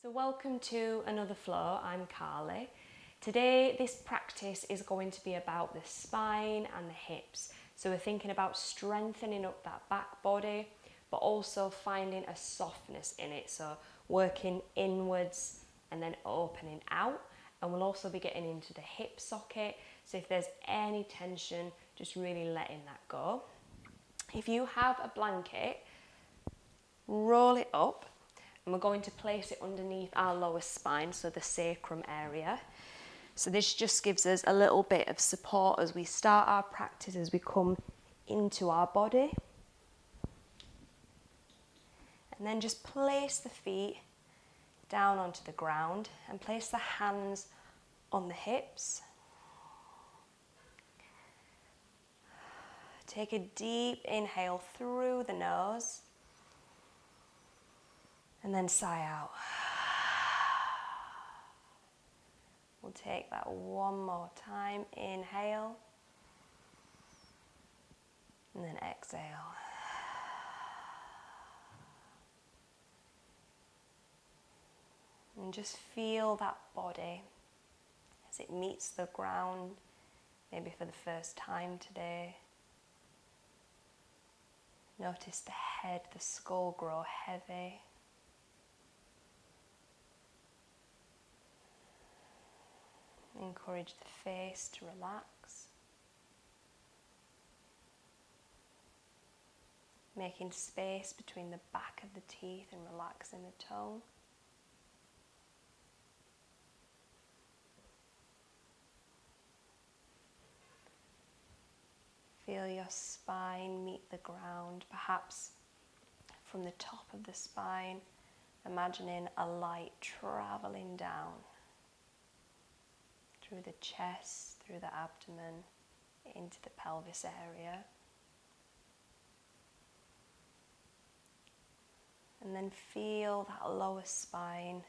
So welcome to another flow. I'm Carly. Today this practice is going to be about the spine and the hips. So we're thinking about strengthening up that back body, but also finding a softness in it. So working inwards and then opening out. And we'll also be getting into the hip socket. So if there's any tension, just really letting that go. If you have a blanket, roll it up. And we're going to place it underneath our lower spine, so the sacrum area. So this just gives us a little bit of support as we start our practice, as we come into our body. And then just place the feet down onto the ground and place the hands on the hips. Take a deep inhale through the nose. And then sigh out. We'll take that one more time. Inhale. And then exhale. And just feel that body as it meets the ground, maybe for the first time today. Notice the head, the skull grow heavy. Encourage the face to relax. Making space between the back of the teeth and relaxing the tongue. Feel your spine meet the ground, perhaps from the top of the spine, imagining a light traveling down through the chest, through the abdomen, into the pelvis area. And then feel that lower spine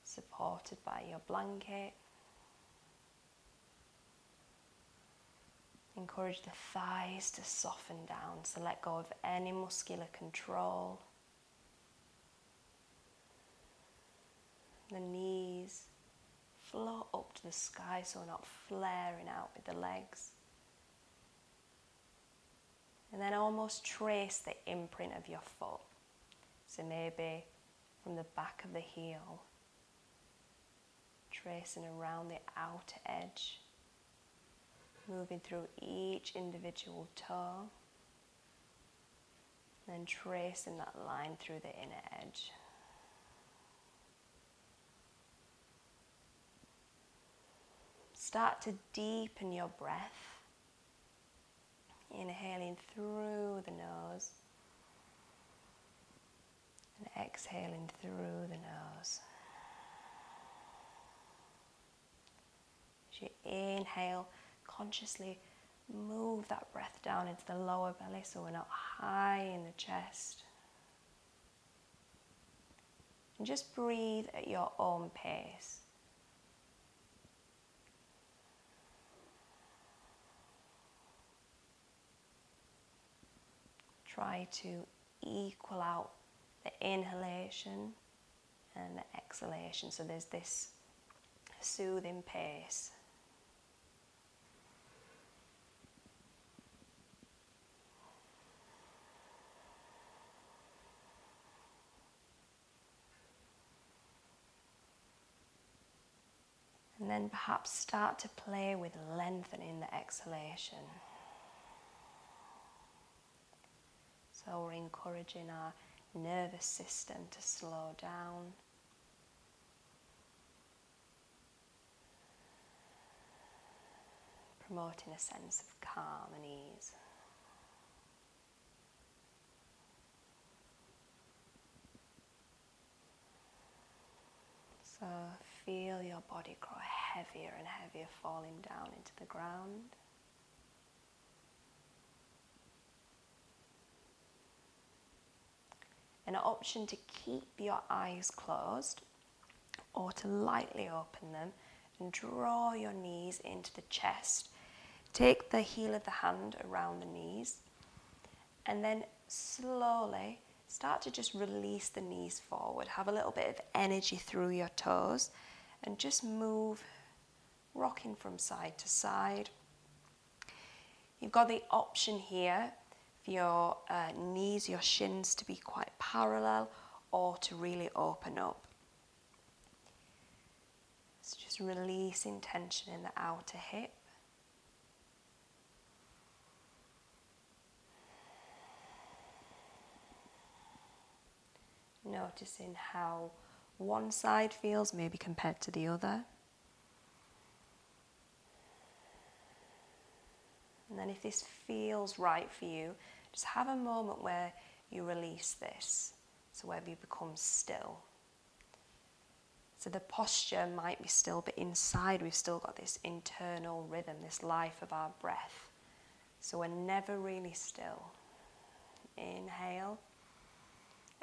supported by your blanket. Encourage the thighs to soften down, so let go of any muscular control. The knees float up to the sky, so we're not flaring out with the legs. And then almost trace the imprint of your foot. So maybe from the back of the heel, tracing around the outer edge, moving through each individual toe, then tracing that line through the inner edge. Start to deepen your breath, inhaling through the nose and exhaling through the nose. As you inhale, consciously move that breath down into the lower belly so we're not high in the chest. And just breathe at your own pace. Try to equal out the inhalation and the exhalation, so there's this soothing pace. And then perhaps start to play with lengthening the exhalation. So we're encouraging our nervous system to slow down. Promoting a sense of calm and ease. So feel your body grow heavier and heavier, falling down into the ground. An option to keep your eyes closed or to lightly open them and draw your knees into the chest. Take the heel of the hand around the knees and then slowly start to just release the knees forward. Have a little bit of energy through your toes and just move, rocking from side to side. You've got the option here for your knees, your shins to be quite parallel or to really open up. So just releasing tension in the outer hip. Noticing how one side feels maybe compared to the other. And then if this feels right for you, just have a moment where you release this. So where you become still. So the posture might be still, but inside we've still got this internal rhythm, this life of our breath. So we're never really still. Inhale.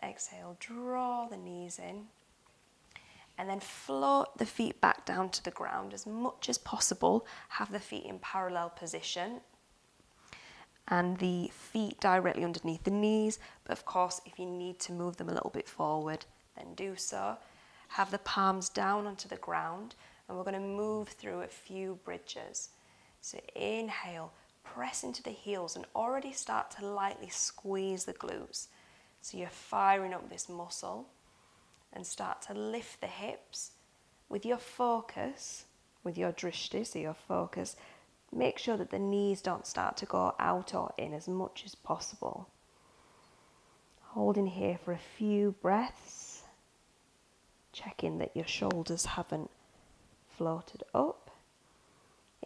Exhale, draw the knees in. And then float the feet back down to the ground as much as possible. Have the feet in parallel position. And the feet directly underneath the knees. But of course, if you need to move them a little bit forward, then do so. Have the palms down onto the ground. And we're going to move through a few bridges. So inhale, press into the heels and already start to lightly squeeze the glutes. So you're firing up this muscle and start to lift the hips. With your focus, with your drishti, so your focus, make sure that the knees don't start to go out or in as much as possible. Holding here for a few breaths. Checking that your shoulders haven't floated up.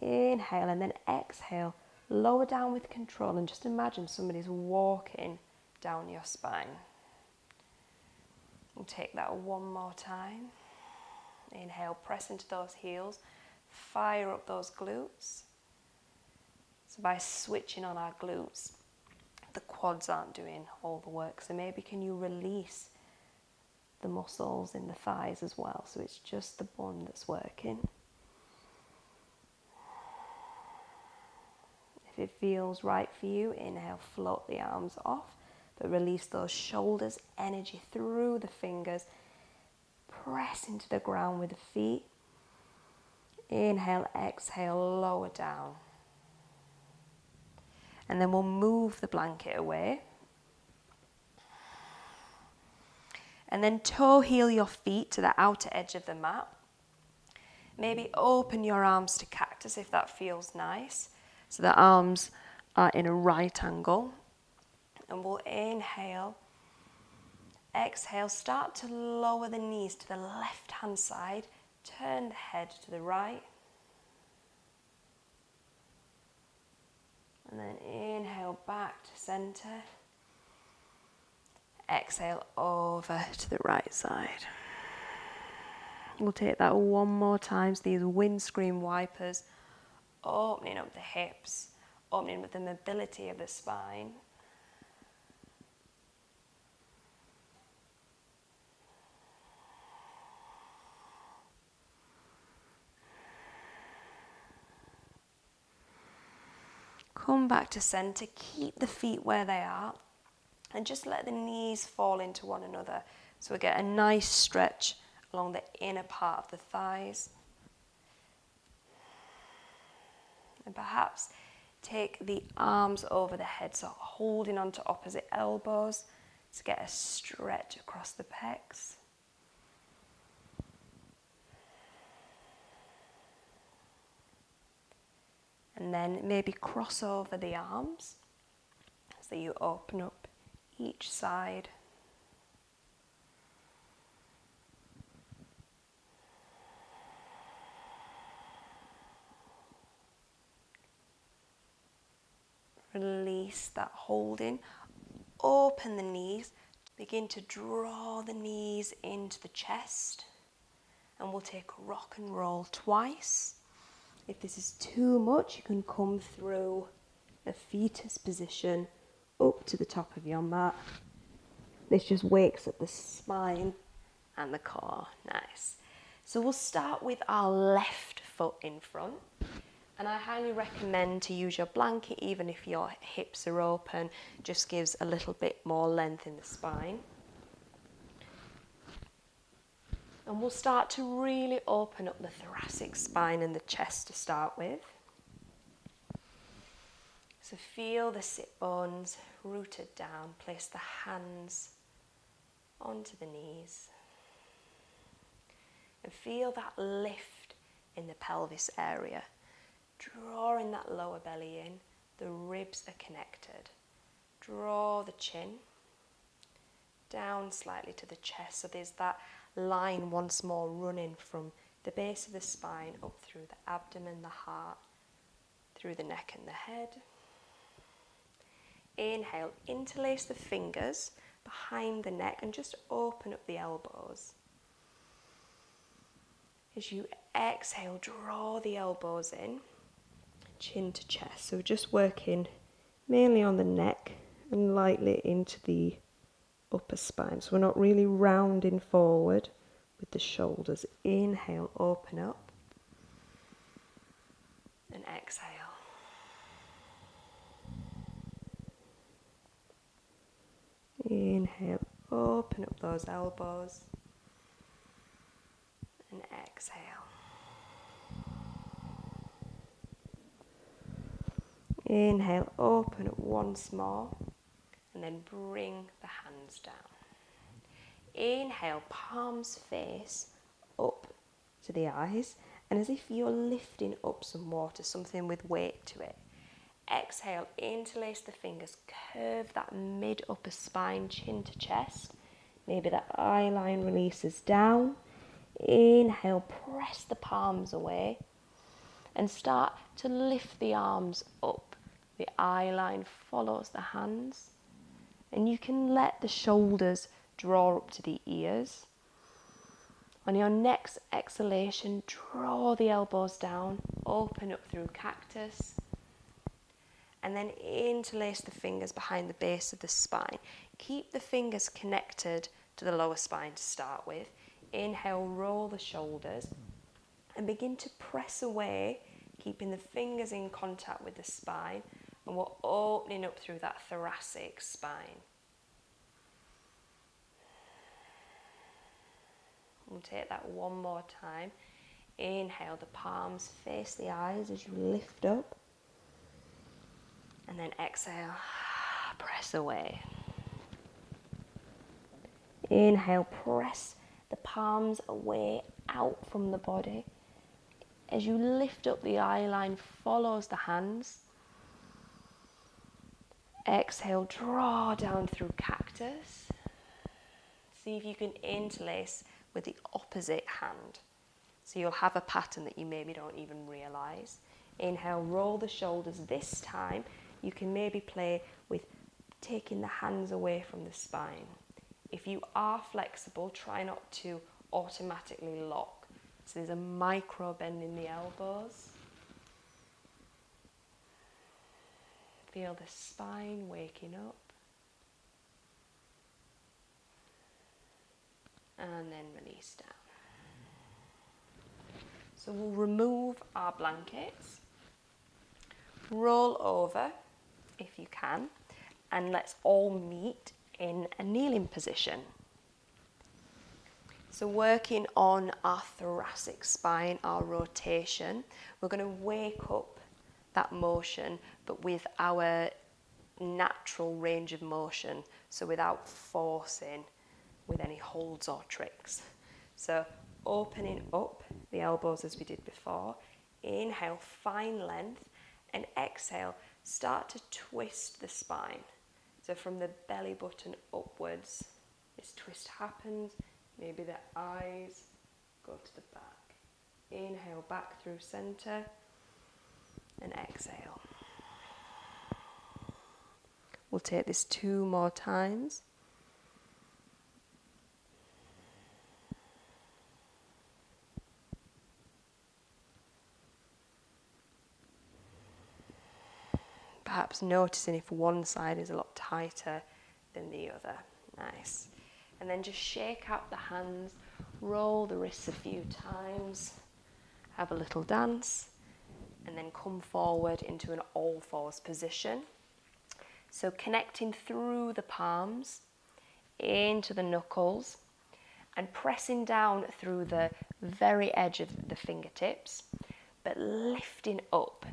Inhale and then exhale. Lower down with control and just imagine somebody's walking down your spine. We'll take that one more time. Inhale, press into those heels, fire up those glutes. So by switching on our glutes, the quads aren't doing all the work. So maybe can you release the muscles in the thighs as well, so it's just the bun that's working. If it feels right for you, inhale, float the arms off. But release those shoulders, energy through the fingers. Press into the ground with the feet. Inhale, exhale, lower down. And then we'll move the blanket away. And then toe heel your feet to the outer edge of the mat. Maybe open your arms to cactus if that feels nice. So the arms are in a right angle. And we'll inhale, exhale, start to lower the knees to the left hand side, turn the head to the right. And then inhale back to center, exhale over to the right side. We'll take that one more time, so these windscreen wipers, opening up the hips, opening up the mobility of the spine. Come back to center, keep the feet where they are, and just let the knees fall into one another. So we get a nice stretch along the inner part of the thighs. And perhaps take the arms over the head, so holding onto opposite elbows to get a stretch across the pecs. And then maybe cross over the arms so you open up each side. Release that holding. Open the knees. Begin to draw the knees into the chest. And we'll take rock and roll twice. If this is too much, you can come through a fetus position up to the top of your mat. This just wakes up the spine and the core. Nice. So we'll start with our left foot in front. And I highly recommend to use your blanket even if your hips are open, just gives a little bit more length in the spine. And we'll start to really open up the thoracic spine and the chest to start with. So feel the sit bones rooted down, place the hands onto the knees. And feel that lift in the pelvis area. Drawing that lower belly in, the ribs are connected. Draw the chin down slightly to the chest, so there's that line once more running from the base of the spine up through the abdomen, the heart, through the neck and the head. Inhale, interlace the fingers behind the neck and just open up the elbows. As you exhale, draw the elbows in, chin to chest. So just working mainly on the neck and lightly into the upper spine. So we're not really rounding forward with the shoulders. Inhale, open up. And exhale. Inhale, open up those elbows. And exhale. Inhale, open up once more, and then bring the hands down. Inhale, palms face up to the eyes, and as if you're lifting up some water, something with weight to it. Exhale, interlace the fingers, curve that mid-upper spine, chin to chest. Maybe the eye line releases down. Inhale, press the palms away and start to lift the arms up. The eye line follows the hands, and you can let the shoulders draw up to the ears. On your next exhalation, draw the elbows down, open up through cactus, and then interlace the fingers behind the base of the spine. Keep the fingers connected to the lower spine to start with. Inhale, roll the shoulders and begin to press away, keeping the fingers in contact with the spine, and we're opening up through that thoracic spine. We'll take that one more time. Inhale, the palms face the eyes as you lift up. And then exhale, press away. Inhale, press the palms away, out from the body. As you lift up, the eye line follows the hands. Exhale, draw down through cactus. See if you can interlace with the opposite hand. So you'll have a pattern that you maybe don't even realise. Inhale, roll the shoulders. This time you can maybe play with taking the hands away from the spine. If you are flexible, try not to automatically lock. So there's a micro bend in the elbows. Feel the spine waking up. And then release down. So we'll remove our blankets. Roll over if you can, and let's all meet in a kneeling position. So working on our thoracic spine, our rotation, we're going to wake up that motion, but with our natural range of motion, so without forcing with any holds or tricks. So opening up the elbows as we did before. Inhale, find length, and exhale, start to twist the spine. So from the belly button upwards, this twist happens. Maybe the eyes go to the back. Inhale, back through center, and exhale. We'll take this 2 more times. Perhaps noticing if one side is a lot tighter than the other. Nice. And then just shake out the hands, roll the wrists a few times, have a little dance, and then come forward into an all fours position. So connecting through the palms into the knuckles and pressing down through the very edge of the fingertips, but lifting up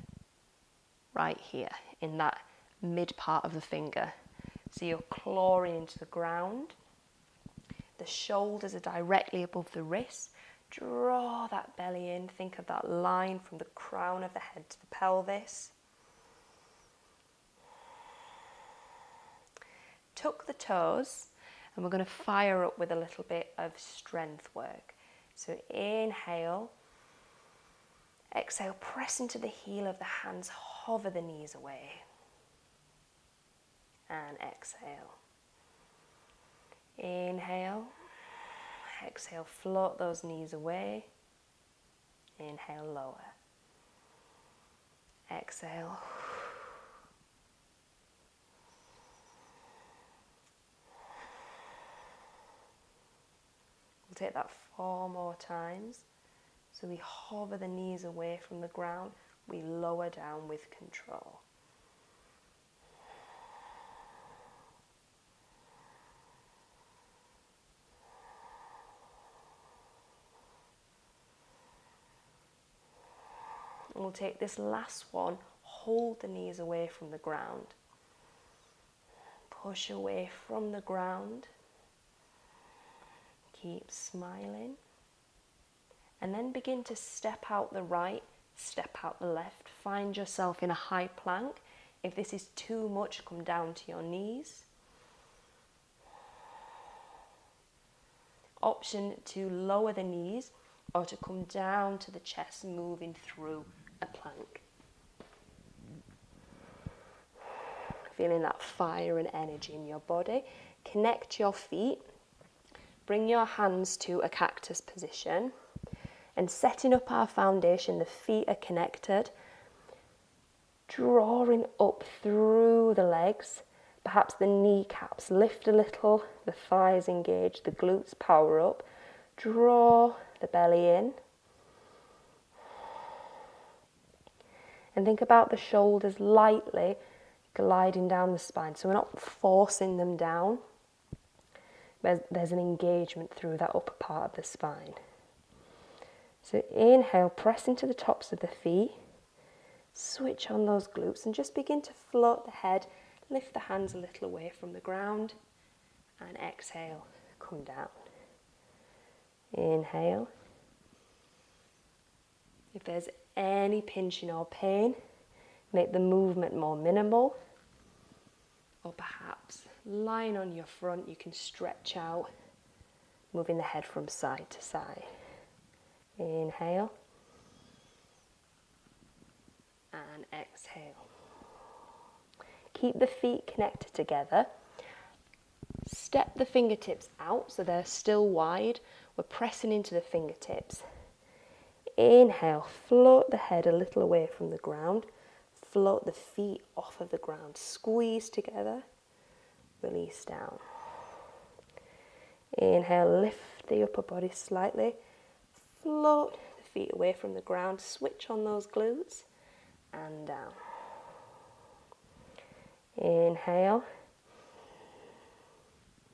right here in that mid part of the finger. So you're clawing into the ground. The shoulders are directly above the wrists. Draw that belly in. Think of that line from the crown of the head to the pelvis. Tuck the toes, and we're going to fire up with a little bit of strength work. So inhale. Exhale, press into the heel of the hands, hover the knees away. And exhale. Inhale. Exhale, float those knees away. Inhale, lower. Exhale. We'll take that 4 more times. So we hover the knees away from the ground. We lower down with control. And we'll take this last one, hold the knees away from the ground. Push away from the ground. Keep smiling. And then begin to step out the right, step out the left. Find yourself in a high plank. If this is too much, come down to your knees. Option to lower the knees or to come down to the chest, moving through a plank. Feeling that fire and energy in your body. Connect your feet. Bring your hands to a cactus position. And setting up our foundation, the feet are connected. Drawing up through the legs. Perhaps the kneecaps lift a little, the thighs engage, the glutes power up. Draw the belly in. And think about the shoulders lightly gliding down the spine. So we're not forcing them down. There's an engagement through that upper part of the spine. So inhale, press into the tops of the feet. Switch on those glutes and just begin to float the head. Lift the hands a little away from the ground. And exhale, come down. Inhale. If there's any pinching or pain, make the movement more minimal. Or perhaps lying on your front, you can stretch out, moving the head from side to side. Inhale. And exhale. Keep the feet connected together. Step the fingertips out so they're still wide. We're pressing into the fingertips. Inhale, float the head a little away from the ground. Float the feet off of the ground. Squeeze together. Release down. Inhale, lift the upper body slightly. Float the feet away from the ground. Switch on those glutes. And down. Inhale.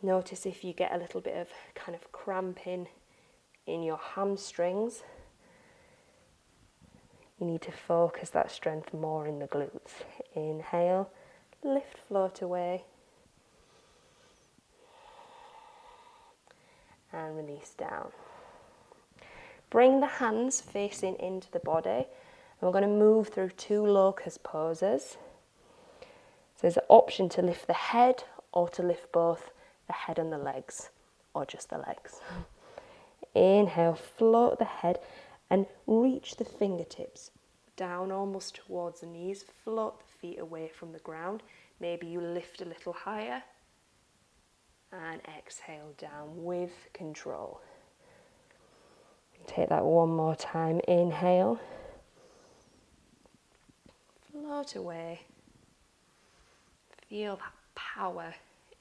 Notice if you get a little bit of kind of cramping in your hamstrings. You need to focus that strength more in the glutes. Inhale, lift, float away. And release down. Bring the hands facing into the body. And we're going to move through 2 locus poses. So there's an option to lift the head or to lift both the head and the legs, or just the legs. Inhale, float the head and reach the fingertips down almost towards the knees. Float the feet away from the ground. Maybe you lift a little higher. And exhale down with control. Take that one more time. Inhale. Float away. Feel that power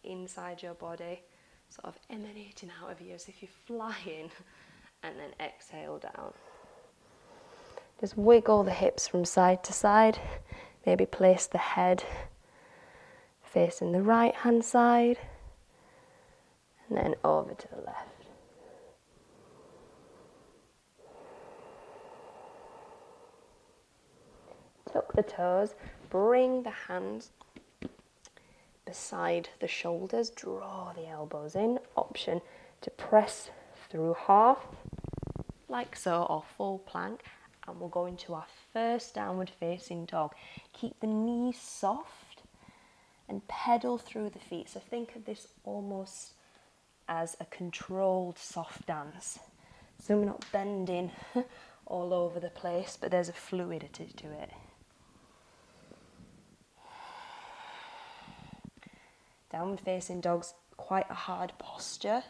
inside your body, sort of emanating out of you as if you're flying. And then exhale down. Just wiggle the hips from side to side. Maybe place the head facing the right hand side and then over to the left. Tuck the toes, bring the hands beside the shoulders, draw the elbows in. Option to press through half, like so, or full plank. And we'll go into our first downward facing dog. Keep the knees soft and pedal through the feet. So think of this almost as a controlled soft dance. So we're not bending all over the place, but there's a fluidity to it. Downward facing dog's quite a hard posture,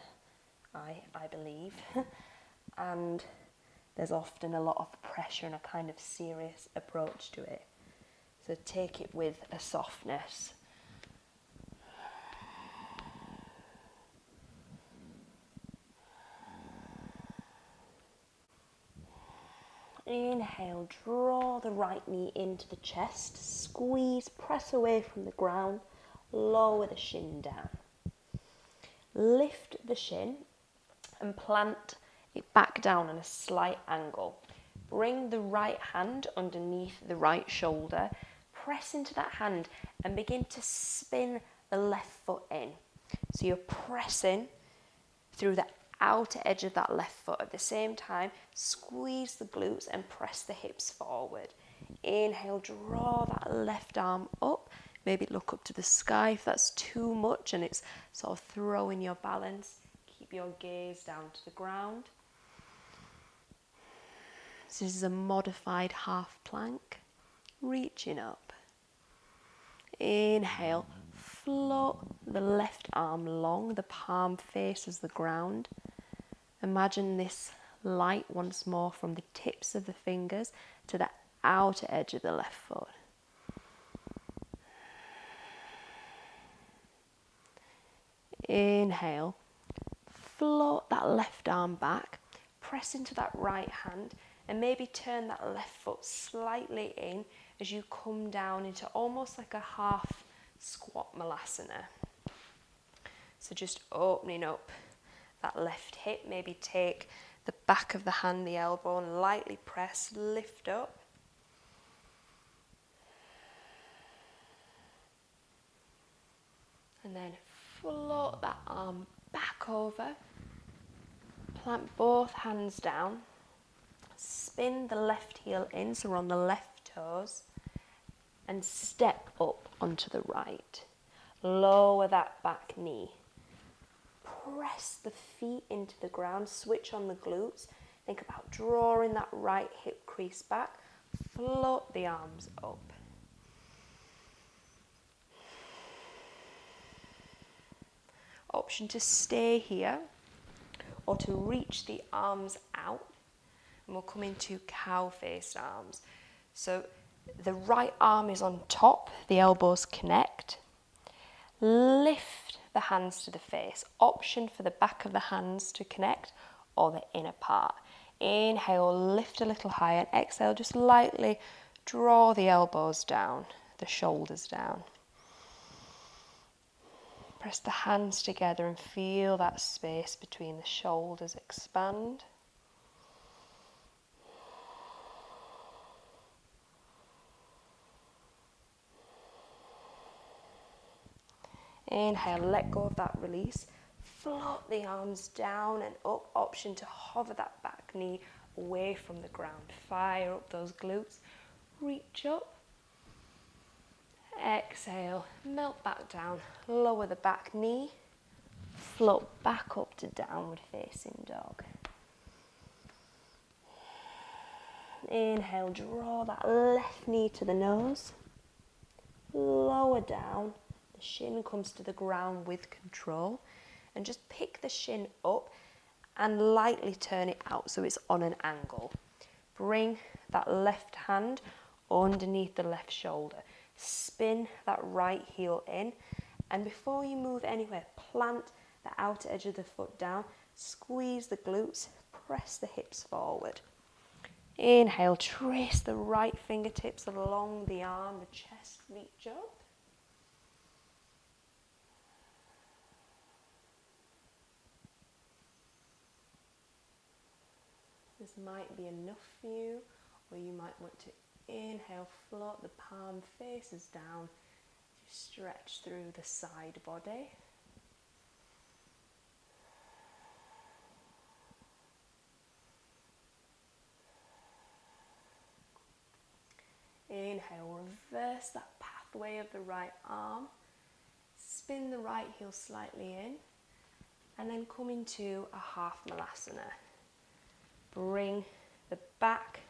I believe. And there's often a lot of pressure and a kind of serious approach to it. So take it with a softness. Inhale, draw the right knee into the chest, squeeze, press away from the ground, lower the shin down. Lift the shin and plant it back down on a slight angle. Bring the right hand underneath the right shoulder, press into that hand and begin to spin the left foot in. So you're pressing through the outer edge of that left foot. At the same time, squeeze the glutes and press the hips forward. Inhale, draw that left arm up. Maybe look up to the sky if that's too much and it's sort of throwing your balance. Keep your gaze down to the ground. So this is a modified half plank, reaching up. Inhale, float the left arm long, the palm faces the ground. Imagine this light once more from the tips of the fingers to the outer edge of the left foot. Inhale, float that left arm back, press into that right hand and maybe turn that left foot slightly in as you come down into almost like a half squat malasana. So just opening up that left hip, maybe take the back of the hand, the elbow, and lightly press, lift up. And then float that arm back over, plant both hands down, spin the left heel in, so we're on the left toes, and step up onto the right. Lower that back knee. Press the feet into the ground, switch on the glutes. Think about drawing that right hip crease back. Float the arms up. Option to stay here or to reach the arms out. And we'll come into cow-faced arms. So the right arm is on top, the elbows connect. Lift the hands to the face. Option for the back of the hands to connect or the inner part. Inhale, lift a little higher, and exhale, just lightly draw the elbows down, the shoulders down. Press the hands together and feel that space between the shoulders expand. Inhale, let go of that release. Float the arms down and up. Option to hover that back knee away from the ground. Fire up those glutes. Reach up. Exhale, melt back down. Lower the back knee. Float back up to downward facing dog. Inhale, draw that left knee to the nose. Lower down. The shin comes to the ground with control. And just pick the shin up and lightly turn it out so it's on an angle. Bring that left hand underneath the left shoulder. Spin that right heel in. And before you move anywhere, plant the outer edge of the foot down. Squeeze the glutes. Press the hips forward. Inhale, trace the right fingertips along the arm, the chest reach up. This might be enough for you, or you might want to inhale, float the palm faces down, stretch through the side body. Inhale, reverse that pathway of the right arm, spin the right heel slightly in, and then come into a half malasana. Bring the back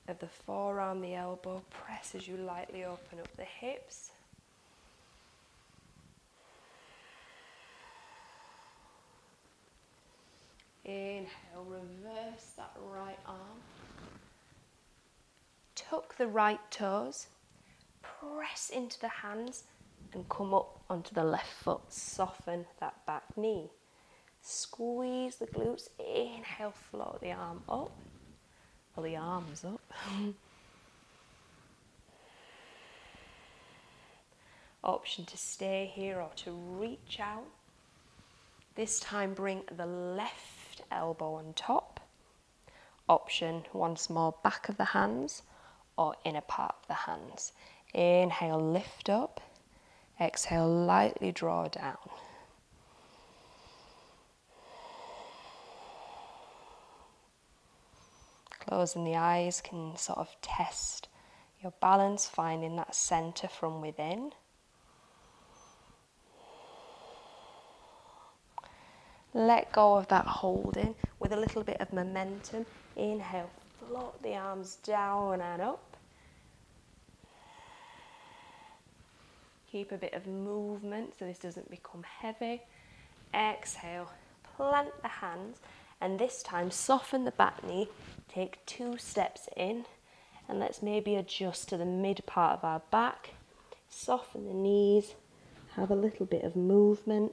of the forearm, the elbow, press as you lightly open up the hips. Inhale, reverse that right arm. Tuck the right toes, press into the hands and come up onto the left foot. Soften that back knee. Squeeze the glutes. Inhale, float the arm up. Or the arms up. Option to stay here or to reach out. This time bring the left elbow on top. Option once more, back of the hands or inner part of the hands. Inhale, lift up. Exhale, lightly draw down. Closing the eyes can sort of test your balance, finding that center from within. Let go of that holding with a little bit of momentum. Inhale, float the arms down and up. Keep a bit of movement so this doesn't become heavy. Exhale, plant the hands, and this time soften the back knee. Take 2 steps in, and let's maybe adjust to the mid part of our back. Soften the knees, have a little bit of movement,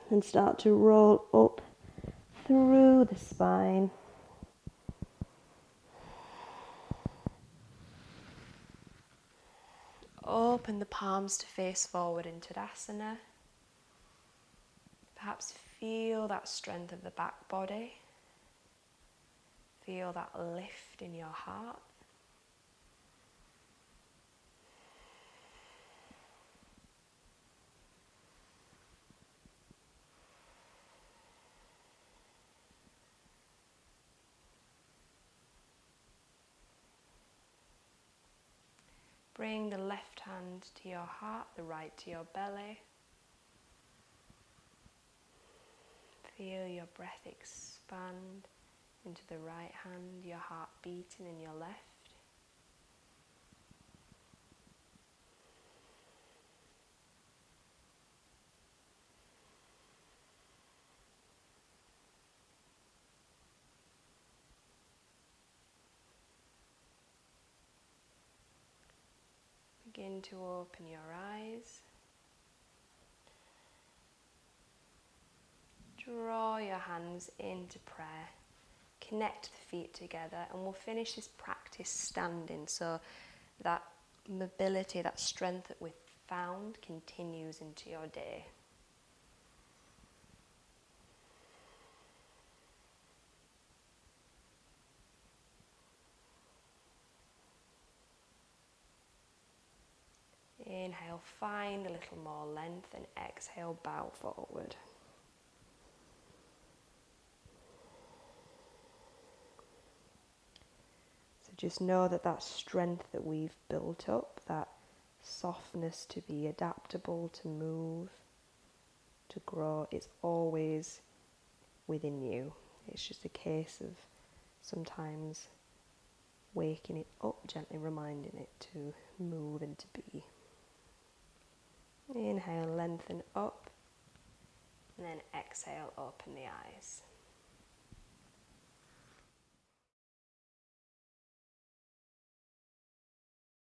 and start to roll up through the spine. Open the palms to face forward in Tadasana. Perhaps feel that strength of the back body. Feel that lift in your heart. Bring the left hand to your heart, the right to your belly. Feel your breath expand into the right hand, your heart beating in your left. Begin to open your eyes. Draw your hands into prayer. Connect the feet together, and we'll finish this practice standing so that mobility, that strength that we've found continues into your day. Inhale, find a little more length, and exhale, bow forward. So just know that that strength that we've built up, that softness to be adaptable, to move, to grow, it's always within you. It's just a case of sometimes waking it up, gently reminding it to move and to be. Inhale, lengthen up, and then exhale, open the eyes.